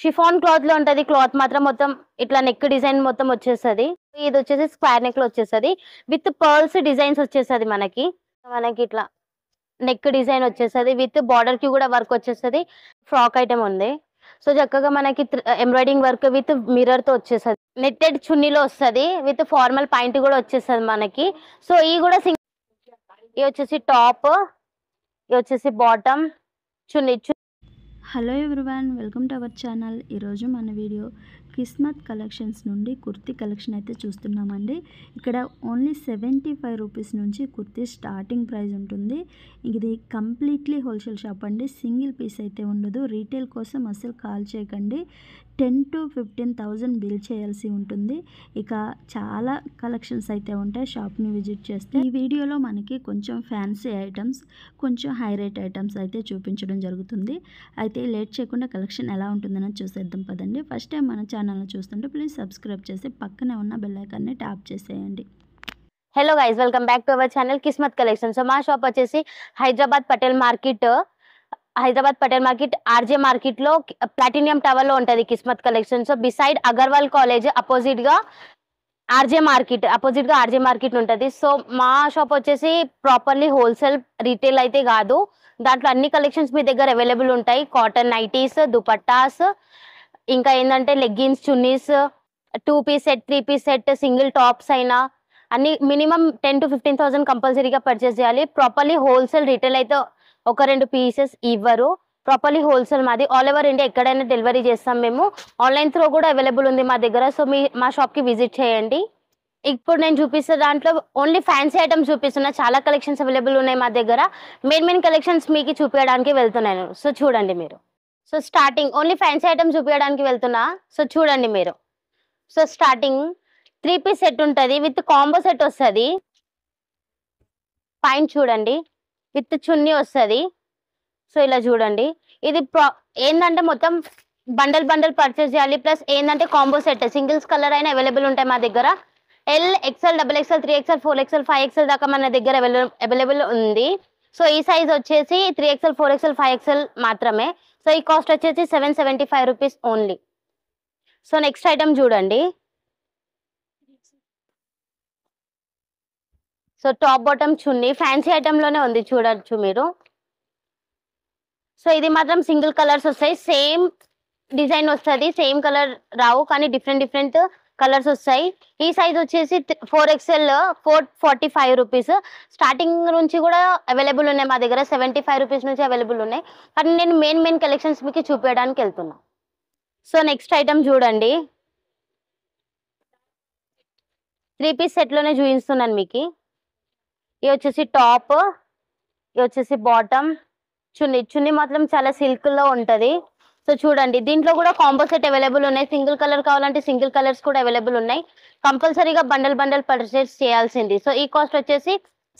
Chiffon cloth లో ఉంటది. Cloth మాత్రం మొత్తం ఇట్లా నెక్ డిజైన్ మొత్తం వచ్చేస్తది. ఇది వచ్చేసి స్క్వేర్ నెక్ లో వచ్చేస్తది. విత్ పర్ల్స్ డిజైన్స్ వచ్చేస్తది మనకి. మనకి ఇట్లా నెక్ డిజైన్ వచ్చేస్తది. విత్ బార్డర్ కి కూడా వర్క్ వచ్చేస్తది. ఫ్రాక్ ఐటమ్ ఉంది. సో చక్కగా మనకి ఎంబ్రాయిడింగ్ వర్క్ విత్ మిర్రర్ తో వచ్చేస్తది. నెట్టెడ్ చున్నీలో వస్తది. విత్ ఫార్మల్ పాయింట్ కూడా వచ్చేస్తది మనకి. సో ఈ కూడా ఇది వచ్చేసి టాప్, ఇది వచ్చేసి bottom, chunni. Hello everyone, welcome to our channel. ఈరోజు మన వీడియో కిస్మత్ కలెక్షన్స్ నుండి కుర్తీ కలెక్షన్ అయితే చూస్తున్నామండి. ఇక్కడ ఓన్లీ 75 రూపీస్ నుంచి కుర్తీ స్టార్టింగ్ ప్రైస్ ఉంటుంది. ఇది కంప్లీట్లీ హోల్సేల్ షాప్ అండి. సింగిల్ పీస్ అయితే ఉండదు. రీటైల్ కోసం అసలు కాల్ చేయకండి. 10,000 to 15,000 బిల్ చేయాల్సి ఉంటుంది. ఇక చాలా కలెక్షన్స్ అయితే ఉంటాయి షాప్ని విజిట్ చేస్తే. ఈ వీడియోలో మనకి కొంచెం ఫ్యాన్సీ ఐటమ్స్, కొంచెం హై రేట్ ఐటమ్స్ అయితే చూపించడం జరుగుతుంది. అయితే లేట్ చేయకుండా కలెక్షన్ ఎలా ఉంటుందని చూసేద్దాం పదండి. ఫస్ట్ టైం మన ఛానల్ని చూస్తుంటే ప్లీజ్ సబ్స్క్రైబ్ చేసి పక్కనే ఉన్న బెల్ ఐకాన్ని ట్యాప్ చేసేయండి. Hello guys, welcome back to our channel Kismat collection. So మా షాప్ వచ్చేసి Hyderabad Patel market RJ market లో ప్లాటినియం టవర్ లో ఉంటది Kismat collection. So beside Agarwal college opposite గా ఆర్జే మార్కెట్ ఉంటది. సో మా షాప్ వచ్చేసి ప్రాపర్లీ హోల్సేల్, రీటైల్ అయితే కాదు. దాంట్లో అన్ని కలెక్షన్స్ మీ దగ్గర అవైలబుల్ ఉంటాయి. కాటన్ నైటీస్, దుపట్టాస్, ఇంకా ఏంటంటే leggings, chunnis, 2 piece set, 3 piece set, single tops అయినా అన్ని మినిమం 10,000 to 15,000 కంపల్సరీగా పర్చేస్ చేయాలి. ప్రాపర్లీ హోల్సేల్, రీటైల్ అయితే 1-2 పీసెస్ ఇవ్వరు. ప్రాపర్లీ హోల్సేల్ మాది. ఆల్ ఓవర్ ఇండియా ఎక్కడైనా డెలివరీ చేస్తాం మేము. ఆన్లైన్ త్రూ కూడా అవైలబుల్ ఉంది మా దగ్గర. సో మా షాప్కి విజిట్ చేయండి. ఇప్పుడు నేను చూపిస్తున్న దాంట్లో ఓన్లీ ఫ్యాన్సీ ఐటమ్స్ చూపిస్తున్నా. చాలా కలెక్షన్స్ అవైలబుల్ ఉన్నాయి మా దగ్గర. మెయిన్ కలెక్షన్స్ మీకు చూపించడానికి వెళ్తున్నాను. సో చూడండి మీరు. So starting only fancy items చూపించడానికి వెళ్తున్నా. సో చూడండి మీరు. సో స్టార్టింగ్ 3 పీస్ సెట్ ఉంటుంది. విత్ కాంబో సెట్ వస్తుంది. పాయింట్ చూడండి, విత్ చున్నీ వస్తుంది. సో ఇలా చూడండి. ఇది ఏంటంటే మొత్తం బండల్ పర్చేస్ చేయాలి. ప్లస్ ఏంటంటే కాంబో సెట్ సింగిల్స్ కలర్ అయినా అవైలబుల్ ఉంటాయి మా దగ్గర. L, XL, XXL, 3XL, 4XL, 5XL దాకా మన దగ్గర అవైలబుల్ ఉంది. సో ఈ సైజ్ వచ్చేసి 3XL, 4XL, 5XL మాత్రమే. సో ఈ కాస్ట్ వచ్చేసి 775 rupees only. So next item చూడండి. సో టాప్ బాటమ్ చున్నీ ఫ్యాన్సీ ఐటమ్ లోనే ఉంది, చూడొచ్చు మీరు. సో ఇది మాత్రం సింగిల్ కలర్స్ వస్తాయి. సేమ్ డిజైన్ వస్తుంది, సేమ్ కలర్ రావు, కానీ డిఫరెంట్ కలర్స్ వస్తాయి. ఈ సైజ్ వచ్చేసి 4XL, 445 రూపీస్. స్టార్టింగ్ నుంచి కూడా అవైలబుల్ ఉన్నాయి మా దగ్గర. 75 రూపీస్ నుంచి అవైలబుల్ ఉన్నాయి. కానీ నేను మెయిన్ కలెక్షన్స్ మీకు చూపించడానికి వెళ్తున్నా. సో నెక్స్ట్ ఐటమ్ చూడండి. 3 పీస్ సెట్లోనే చూపిస్తున్నాను మీకు. ఇది వచ్చేసి టాప్, ఇది వచ్చేసి బాటమ్, చున్నీ మాత్రం చాలా సిల్క్లో ఉంటుంది. సో చూడండి, దీంట్లో కూడా కాంబో సెట్ అవైలబుల్ ఉన్నాయి. సింగిల్ కలర్ కావాలంటే సింగిల్ కలర్స్ కూడా అవైలబుల్ ఉన్నాయి. కంపల్సరీగా బండల్ పర్చేస్ చేయాల్సింది. సో ఈ కాస్ట్ వచ్చేసి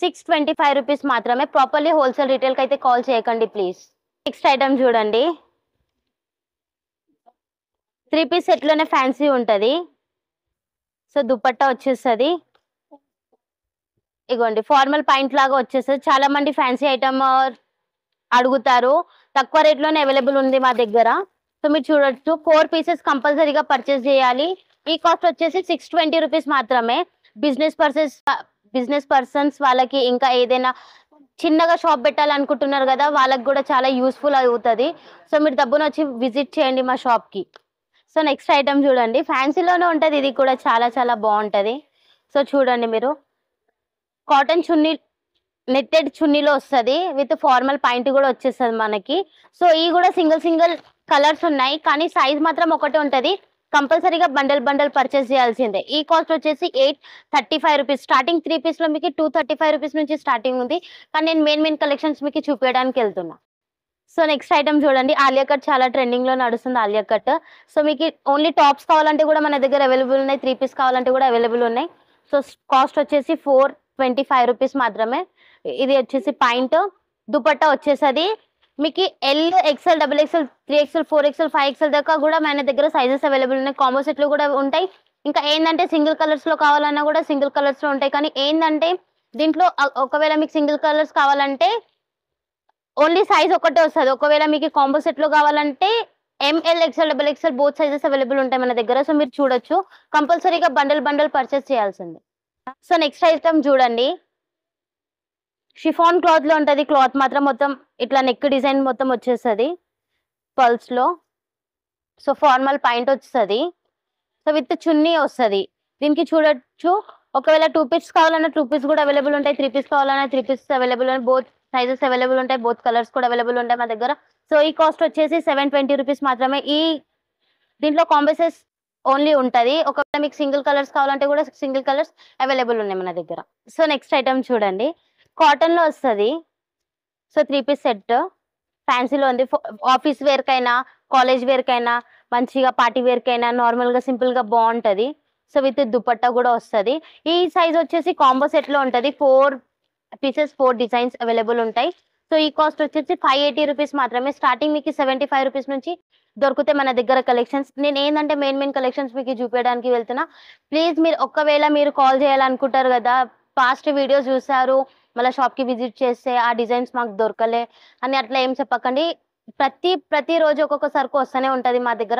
625 రూపీస్ మాత్రమే. ప్రాపర్లీ హోల్సేల్, రీటైల్కి అయితే కాల్ చేయకండి ప్లీజ్. నెక్స్ట్ ఐటమ్ చూడండి. 3 పీస్ సెట్లోనే ఫ్యాన్సీ ఉంటుంది. సో దుపట్టా వచ్చేస్తుంది. ఇగోండి ఫార్మల్ పాయింట్ లాగా వచ్చేస్తుంది. చాలా మంది ఫ్యాన్సీ ఐటమ్ అడుగుతారు. తక్కువ రేట్లోనే అవైలబుల్ ఉంది మా దగ్గర. సో మీరు చూడొచ్చు, 4 పీసెస్ కంపల్సరీగా పర్చేస్ చేయాలి. ఈ కాస్ట్ వచ్చేసి 620 రూపీస్ మాత్రమే. బిజినెస్ పర్సన్స్ వాళ్ళకి, ఇంకా ఏదైనా చిన్నగా షాప్ పెట్టాలనుకుంటున్నారు కదా, వాళ్ళకి కూడా చాలా యూస్ఫుల్ అవుతుంది. సో మీరు డబ్బును వచ్చి విజిట్ చేయండి మా షాప్కి. సో నెక్స్ట్ ఐటమ్ చూడండి. ఫ్యాన్సీలోనే ఉంటుంది. ఇది కూడా చాలా బాగుంటుంది. సో చూడండి మీరు. కాటన్ చున్నీ, నెట్టెడ్ చున్నీలో వస్తుంది. విత్ ఫార్మల్ పాయింట్ కూడా వచ్చేస్తుంది మనకి. సో ఈ కూడా సింగిల్ కలర్స్ ఉన్నాయి, కానీ సైజ్ మాత్రం ఒకటే ఉంటుంది. కంపల్సరీగా బండల్ పర్చేస్ చేయాల్సిందే. ఈ కాస్ట్ వచ్చేసి 835 రూపీస్. స్టార్టింగ్ 3 పీస్లో మీకు 235 రూపీస్ నుంచి స్టార్టింగ్ ఉంది. కానీ నేను మెయిన్ కలెక్షన్స్ మీకు చూపించడానికి వెళ్తున్నా. సో నెక్స్ట్ ఐటమ్ చూడండి. ఆలియా కట్ చాలా ట్రెండింగ్లో నడుస్తుంది. ఆలియా కట్. సో మీకు ఓన్లీ టాప్స్ కావాలంటే కూడా మన దగ్గర అవైలబుల్ ఉన్నాయి. 3 పీస్ కావాలంటే కూడా అవైలబుల్ ఉన్నాయి. సో కాస్ట్ వచ్చేసి 425 రూపీస్ మాత్రమే. ఇది వచ్చేసి పాయింట్. దుపట్టా వచ్చేసది మీకు L, XL, XXL, 3XL, 4XL, 5XL దాకా కూడా మన దగ్గర సైజెస్ అవైలబుల్ ఉన్నాయి. కాంబో సెట్లు కూడా ఉంటాయి. ఇంకా ఏంటంటే సింగిల్ కలర్స్లో కావాలన్నా కూడా సింగిల్ కలర్స్లో ఉంటాయి. కానీ ఏంటంటే దీంట్లో ఒకవేళ మీకు సింగిల్ కలర్స్ కావాలంటే ఓన్లీ సైజ్ ఒకటే వస్తుంది. ఒకవేళ మీకు కాంబో సెట్లో కావాలంటే M L XL double XL both sizes available ఉంటాయి మన దగ్గర. సో మీరు చూడొచ్చు, కంపల్సరీగా బండల్ పర్చేస్ చేయాల్సిందే. సో నెక్స్ట్ ఐటమ్ చూడండి, షిఫాన్ క్లాత్ లో ఉంటది. క్లాత్ మాత్రం మొత్తం ఇట్లా నెక్ డిజైన్ మొత్తం వచ్చేస్తుంది పల్స్ లో. సో ఫార్మల్ పాయింట్ వస్తుంది. సో విత్ చున్నీ వస్తుంది. దీనికి చూడొచ్చు, ఒకవేళ 2 పీస్ కావాలన్నా 2 పీస్ కూడా అవైలబుల్ ఉంటాయి, 3 పీస్ కావాలన్నా 3 పీస్ అవైలబుల్ ఉంటాయి, బోత్ సైజెస్ అవైలబుల్ ఉంటాయి, బోత్ కలర్స్ కూడా అవైలబుల్ ఉంటాయి మా దగ్గర. సో ఈ కాస్ట్ వచ్చేసి 720 రూపీస్ మాత్రమే. దీంట్లో కాంబోసెస్ ఓన్లీ ఉంటుంది. ఒకవేళ మీకు సింగిల్ కలర్స్ కావాలంటే కూడా సింగిల్ కలర్స్ అవైలబుల్ ఉన్నాయి మన దగ్గర. సో నెక్స్ట్ ఐటమ్ చూడండి, కాటన్ లో వస్తుంది. సో 3 పీస్ సెట్ ఫ్యాన్సీలో ఉంది. ఆఫీస్ వేర్ కైనా, కాలేజ్ వేర్ కైనా, మంచిగా పార్టీ వేర్ కైనా, నార్మల్ గా సింపుల్ గా బాగుంటది. సో విత్ దుపట్టా కూడా వస్తుంది. ఈ సైజ్ వచ్చేసి కాంబో సెట్ లో ఉంటది. 4 పీసెస్ 4 డిజైన్స్ అవైలబుల్ ఉంటాయి. సో ఈ కాస్ట్ వచ్చేసి 580 రూపీస్ మాత్రమే. స్టార్టింగ్ మీకు 75 రూపీస్ నుంచి దొరుకుతాయి మన దగ్గర కలెక్షన్స్. నేను ఏంటంటే మెయిన్ కలెక్షన్స్ మీకు చూపించడానికి వెళ్తున్నా. ప్లీజ్ మీరు ఒకవేళ మీరు కాల్ చేయాలనుకుంటారు కదా, పాస్ట్ వీడియోస్ చూసారు, మళ్ళీ షాప్కి విజిట్ చేస్తే ఆ డిజైన్స్ మాకు దొరకలే అని అట్లా ఏం చెప్పకండి. ప్రతి రోజు ఒక్కొక్క సరుకు వస్తూనే ఉంటుంది మా దగ్గర.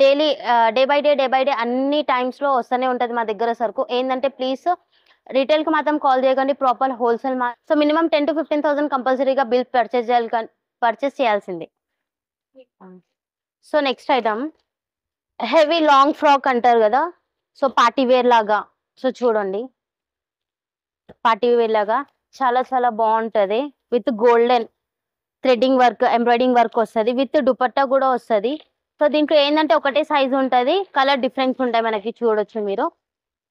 డైలీ డే బై డే అన్ని టైమ్స్ లో వస్తూనే ఉంటుంది మా దగ్గర సరుకు. ఏంటంటే ప్లీజ్ రీటైల్ కి మాత్రం కాల్ చేయకండి, proper wholesale. So minimum 10 to 15,000 కంపల్సరీగా బిల్ పర్చేస్ చేయాల్సిందే. So next item, heavy long frock అంటారు కదా, సో పార్టీ వేర్ లాగా. సో చూడండి, పార్టీ వేర్ లాగా చాలా బాగుంటది. With golden threading work, embroidering work వస్తుంది. విత్ దుపట్టా కూడా వస్తుంది. సో దీంట్లో ఏంటంటే ఒకటే సైజ్ ఉంటుంది, కలర్ డిఫరెన్స్ ఉంటాయి మనకి, చూడొచ్చు మీరు.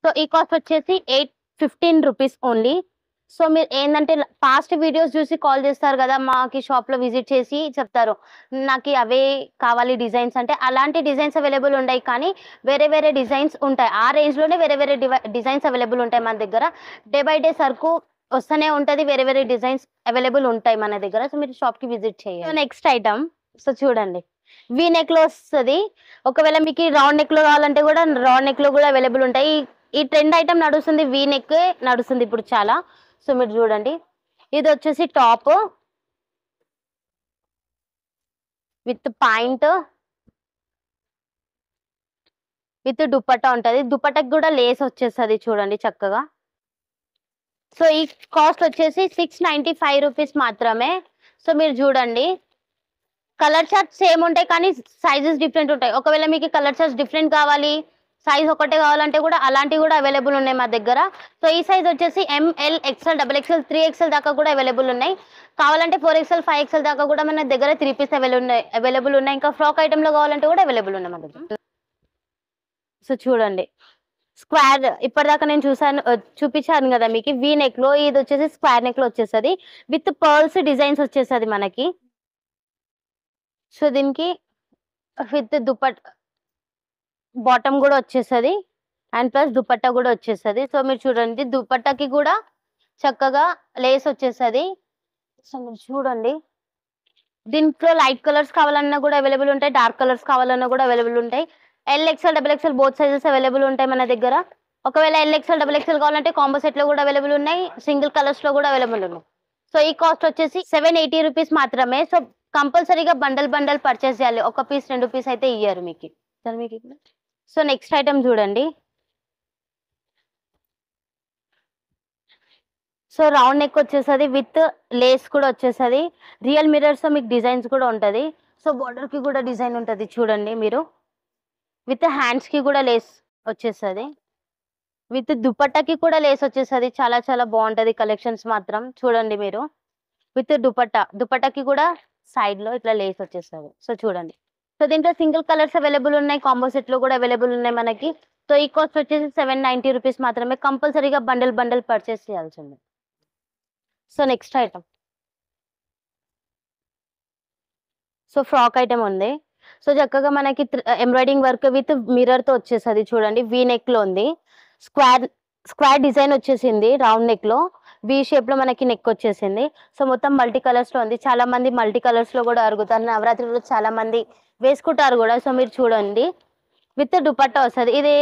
సో ఈ కాస్ట్ వచ్చేసి 815 రూపీస్ ఓన్లీ. సో మీరు ఏంటంటే పాస్ట్ వీడియోస్ చూసి కాల్ చేస్తారు కదా, మాకి షాప్ లో విజిట్ చేసి చెప్తారు నాకు అవే కావాలి డిజైన్స్ అంటే. అలాంటి డిజైన్స్ అవైలబుల్ ఉంటాయి, కానీ వేరే డిజైన్స్ ఉంటాయి. ఆ రేంజ్ లోనే వేరే డిజైన్స్ అవైలబుల్ ఉంటాయి మన దగ్గర. డే బై డే సరుకు వస్తూనే ఉంటది, వేరే డిజైన్స్ అవైలబుల్ ఉంటాయి మన దగ్గర. సో మీరు షాప్ కి విజిట్ చేయండి. సో నెక్స్ట్ ఐటమ్, సో చూడండి, వీ నెక్ లో వస్తుంది. ఒకవేళ మీకు రౌండ్ నెక్ లో కావాలంటే కూడా రౌండ్ నెక్ లో కూడా అవైలబుల్ ఉంటాయి. ఈ ట్రెండ్ ఐటమ్ నడుస్తుంది, వీ నెక్ నడుస్తుంది ఇప్పుడు చాలా. సో మీరు చూడండి, ఇది వచ్చేసి top with point with dupatta ఉంటది. దుపట్టాకి కూడా లేస్ వచ్చేస్తుంది చూడండి చక్కగా. సో ఈ కాస్ట్ వచ్చేసి 695 రూపీస్ మాత్రమే. సో మీరు చూడండి, కలర్ చార్ట్స్ సేమ్ ఉంటాయి, కానీ సైజెస్ డిఫరెంట్ ఉంటాయి. ఒకవేళ మీకు కలర్ చార్ట్స్ డిఫరెంట్ కావాలి, సైజ్ ఒకటే కావాలంటే కూడా అలాంటివి కూడా అవైలబుల్ ఉన్నాయి మా దగ్గర. సో ఈ సైజ్ వచ్చేసి M L XL double XL 3XL దాకా కూడా అవైలబుల్ ఉన్నాయి. కావాలంటే 4XL 5XL దాకా కూడా మన దగ్గర 3 పీస్ అవైలబుల్ ఉన్నాయి. ఇంకా ఫ్రాక్ ఐటమ్ లో కావాలంటే కూడా అవైలబుల్ ఉన్నాయి మా దగ్గర. సో చూడండి, స్క్వేర్ ఇప్పటిదాకా నేను చూపించాను కదా మీకు, వీ నెక్ లో. ఇది వచ్చేసి స్క్వేర్ నెక్ లో వచ్చేస్తుంది, విత్ పర్ల్స్ డిజైన్స్ వచ్చేస్తుంది మనకి. సో దీనికి విత్ బాటమ్ కూడా వచ్చేస్తుంది, అండ్ ప్లస్ దుపట్టా కూడా వచ్చేస్తుంది. సో మీరు చూడండి, దుపట్టాకి కూడా చక్కగా లేస్ వచ్చేస్తుంది. సో మీరు చూడండి, దీంట్లో లైట్ కలర్స్ కావాలన్నా కూడా అవైలబుల్ ఉంటాయి, డార్క్ కలర్స్ కావాలన్నా కూడా అవైలబుల్ ఉంటాయి. LXL XXL both sizes available ఉంటాయి మన దగ్గర. ఒకవేళ LXL XXL కావాలంటే కాంబో సెట్ లో కూడా అవైలబుల్ ఉన్నాయి, సింగిల్ కలర్స్ లో కూడా అవైలబుల్ ఉన్నాయి. సో ఈ కాస్ట్ వచ్చేసి 780 రూపీస్ మాత్రమే. సో కంపల్సరీగా బండల్ పర్చేస్ చేయాలి, ఒక పీస్ 2 పీస్ అయితే ఇయ్యారు మీకు. సో నెక్స్ట్ ఐటమ్ చూడండి, సో రౌండ్ నెక్ వచ్చేస్తుంది, విత్ లేస్ కూడా వచ్చేస్తుంది. రియల్ మిరర్స్ తో మీకు డిజైన్స్ కూడా ఉంటది. సో బార్డర్ కి కూడా డిజైన్ ఉంటది చూడండి మీరు. విత్ హ్యాండ్స్ కి కూడా లేస్ వచ్చేస్తుంది, విత్ దుపట్టాకి కూడా లేస్ వచ్చేస్తుంది. చాలా బాగుంటది కలెక్షన్స్ మాత్రం. చూడండి మీరు, విత్ దుపట్టాకి కూడా సైడ్ లో ఇట్లా లేస్ వచ్చేస్తుంది. సో చూడండి, సో దీంట్లో సింగిల్ కలర్స్ అవైలబుల్ ఉన్నాయి, కాంబో సెట్ లో కూడా అవైలబుల్ ఉన్నాయి మనకి. సో ఈ కాస్ట్ వచ్చేసి 790 రూపీస్ మాత్రమే. కంపల్సరీగా బండల్ పర్చేస్ చేయాల్సింది. So next item, so frock item ఉంది. సో చక్కగా మనకి ఎంబ్రాయిడింగ్ వర్క్ విత్ మిర్రర్ తో వచ్చేస్తుంది చూడండి. వీ నెక్ లో ఉంది, స్క్వేర్ డిజైన్ వచ్చేసింది, రౌండ్ నెక్ లో వీ షేప్ లో మనకి నెక్ వచ్చేసింది. సో మొత్తం మల్టీ కలర్స్ లో ఉంది. చాలా మంది మల్టీ కలర్స్ లో కూడా అరుగుతారు, నవరాత్రిలో చాలా మంది వేసుకుంటారు కూడా. సో మీరు చూడండి, విత్ దుపట్టా వస్తుంది. ఇది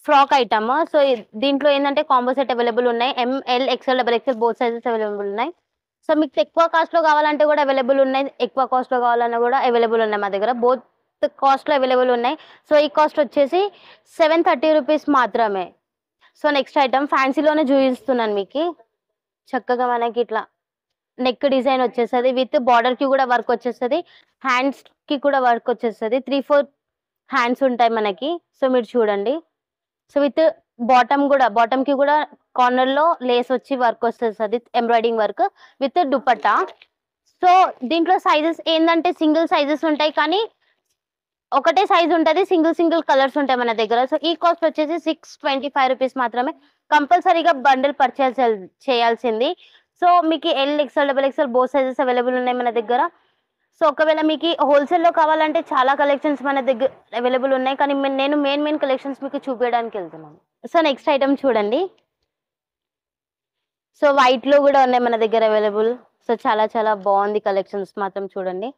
ఫ్రాక్ ఐటమ్. సో దీంట్లో ఏంటంటే కాంబో సెట్ అవైలబుల్ ఉన్నాయి, ML XL XXL both sizes available ఉన్నాయి. సో మీకు ఎక్కువ కాస్ట్‌లో కావాలంటే కూడా అవైలబుల్ ఉన్నాయి. ఎక్కువ కాస్ట్‌లో కావాలన్నా కూడా అవైలబుల్ ఉన్నాయి మా దగ్గర. బోత్ కాస్ట్‌లో అవైలబుల్ ఉన్నాయి. సో ఈ కాస్ట్ వచ్చేసి 730 రూపీస్ మాత్రమే. సో నెక్స్ట్ ఐటెమ్ ఫ్యాన్సీలోనే చూపిస్తున్నాను మీకు. చక్కగా మనకి ఇట్లా నెక్ డిజైన్ వచ్చేస్తది. విత్ బార్డర్‌కి కూడా వర్క్ వచ్చేస్తది. హ్యాండ్స్‌కి కూడా వర్క్ వచ్చేస్తది. 3, 4 హ్యాండ్స్ ఉంటాయి మనకి. సో మీరు చూడండి. సో విత్ బాటమ్‌కి కూడా కార్నర్‌లో లేస్ వచ్చి వర్క్ వచ్చేస్తది. Embroidering work with dupatta. So దీంట్లో సైజెస్ ఏందంటే సింగిల్ సైజెస్ ఉంటాయి. కానీ ఒకటే సైజ్ ఉంటది. సింగిల్ కలర్స్ ఉంటాయి మన దగ్గర. సో ఈ కాస్ట్ వచ్చేసి 625 రూపీస్ మాత్రమే. కంపల్సరీగా బండిల్ పర్చేస్ చేయాల్సింది. సో మీకు L, XL, double XL both sizes available ఉన్నాయి మన దగ్గర. సో ఒకవేళ మీకు హోల్సేల్‌లో కావాలంటే చాలా కలెక్షన్స్ మన దగ్గర అవైలబుల్ ఉన్నాయి. కానీ నేను మెయిన్ కలెక్షన్స్ మీకు చూపియడానికి వెళ్తున్నాను. సో నెక్స్ట్ ఐటెమ్ చూడండి. సో వైట్‌లో కూడా ఉన్నాయి మన దగ్గర అవైలబుల్. సో చాలా బాగుంది కలెక్షన్స్ మాత్రం చూడండి.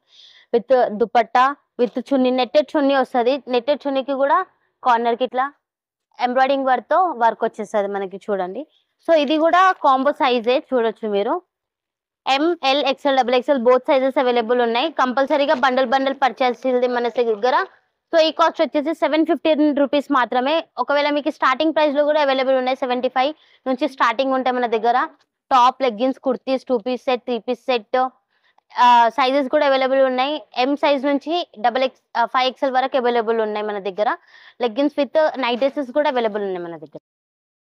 With dupatta, with chunni, netted chunni వస్తది. నెట్టెడ్ చున్నీకి కూడా కార్నర్‌కి ఇట్లా ఎంబ్రాయిడరింగ్ వర్క్ వచ్చేస్తది మనకి చూడండి. సో ఇది కూడా కాంబో సైజే చూడొచ్చు మీరు. M, L, XL, double XL both sizes available ఉన్నాయి. కంపల్సరీగా బండల్ పర్చేస్ చేయాలి మన దగ్గర. సో ఈ కాస్ట్ వచ్చేసి 715 రూపీస్ మాత్రమే. ఒకవేళ మీకు స్టార్టింగ్ ప్రైస్‌లో కూడా అవైలబుల్ ఉన్నాయి. 75 నుంచి స్టార్టింగ్ ఉంటాయి మన దగ్గర. Top, leggings, kurtis, 2 piece set, 3 piece set sizes కూడా అవైలబుల్ ఉన్నాయి. ఎం సైజ్ నుంచి 5 ఎక్స్ఎల్ వరకు అవైలబుల్ ఉన్నాయి మన దగ్గర. లెగ్గిన్స్ విత్ నైట్ డ్రెసెస్ కూడా అవైలబుల్ ఉన్నాయి మన దగ్గర.